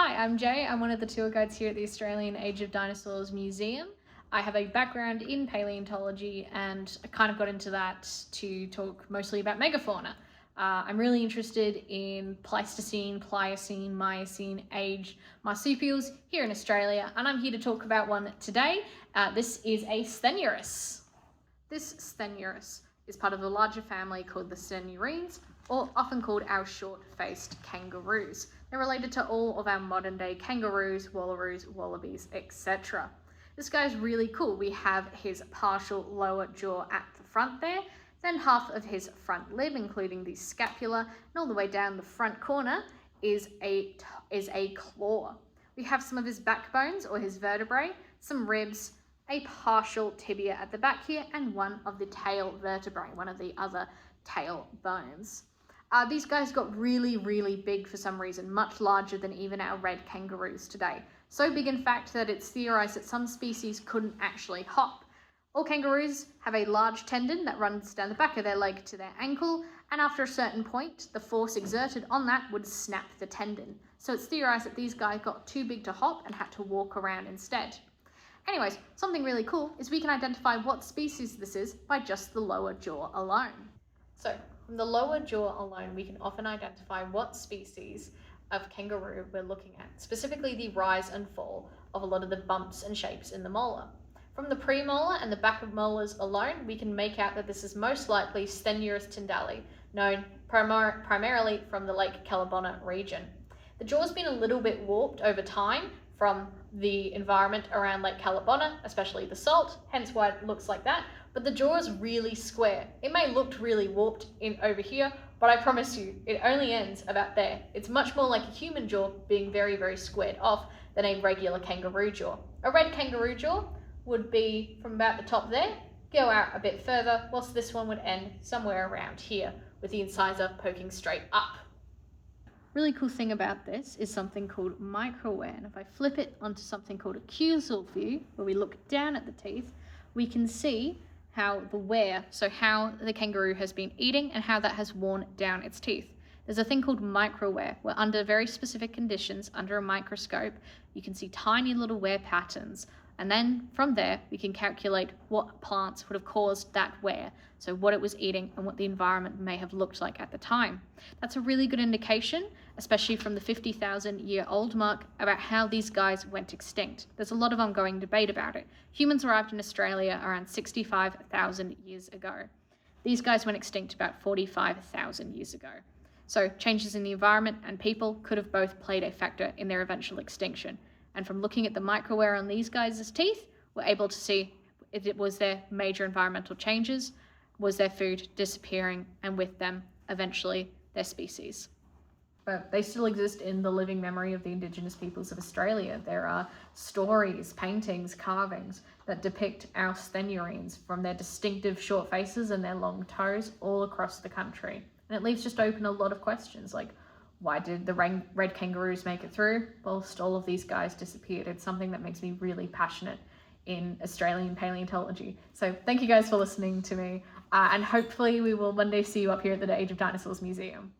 Hi, I'm Jay. I'm one of the tour guides here at the Australian Age of Dinosaurs Museum. I have a background in paleontology and I kind of got into that to talk mostly about megafauna. I'm really interested in Pleistocene, Pliocene, Miocene age marsupials here in Australia, and I'm here to talk about one today. This is a stenurus. This stenurus is part of a larger family called the stenurines, or often called our short-faced kangaroos. They're related to all of our modern-day kangaroos, wallaroos, wallabies, etc. This guy's really cool. We have his partial lower jaw at the front there, then half of his front lip, including the scapula, and all the way down the front corner is a claw. We have some of his backbones, or his vertebrae, some ribs, a partial tibia at the back here, and one of the tail vertebrae, one of the other tail bones. These guys got really, really big for some reason, much larger than even our red kangaroos today. So big, in fact, that it's theorized that some species couldn't actually hop. All kangaroos have a large tendon that runs down the back of their leg to their ankle, and after a certain point, the force exerted on that would snap the tendon. So it's theorized that these guys got too big to hop and had to walk around instead. Anyways, something really cool is we can identify what species this is by just the lower jaw alone. So, from the lower jaw alone, we can often identify what species of kangaroo we're looking at, specifically the rise and fall of a lot of the bumps and shapes in the molar. From the premolar and the back of molars alone, we can make out that this is most likely Stenurus tyndalli, known primarily from the Lake Callabonna region. The jaw's been a little bit warped over time from the environment around Lake Callabonna, especially the salt, hence why it looks like that, but the jaw is really square. It may look really warped over here, but I promise you, it only ends about there. It's much more like a human jaw being very, very squared off than a regular kangaroo jaw. A red kangaroo jaw would be from about the top there, go out a bit further, whilst this one would end somewhere around here, with the incisor poking straight up. Really cool thing about this is something called microwear, and if I flip it onto something called accusal view, where we look down at the teeth, we can see how the wear, so how the kangaroo has been eating and how that has worn down its teeth. There's a thing called microwear, where under very specific conditions, under a microscope, you can see tiny little wear patterns. And then from there, we can calculate what plants would have caused that wear, so what it was eating and what the environment may have looked like at the time. That's a really good indication, especially from the 50,000-year-old mark, about how these guys went extinct. There's a lot of ongoing debate about it. Humans arrived in Australia around 65,000 years ago. These guys went extinct about 45,000 years ago. So changes in the environment and people could have both played a factor in their eventual extinction. And from looking at the microwear on these guys' teeth, we're able to see if it was their major environmental changes, was their food disappearing, and with them, eventually, their species. But they still exist in the living memory of the Indigenous peoples of Australia. There are stories, paintings, carvings that depict our stenurines from their distinctive short faces and their long toes all across the country. And it leaves just open a lot of questions like, why did the red kangaroos make it through whilst all of these guys disappeared? It's something that makes me really passionate in Australian paleontology. So thank you guys for listening to me, and hopefully we will one day see you up here at the Age of Dinosaurs Museum.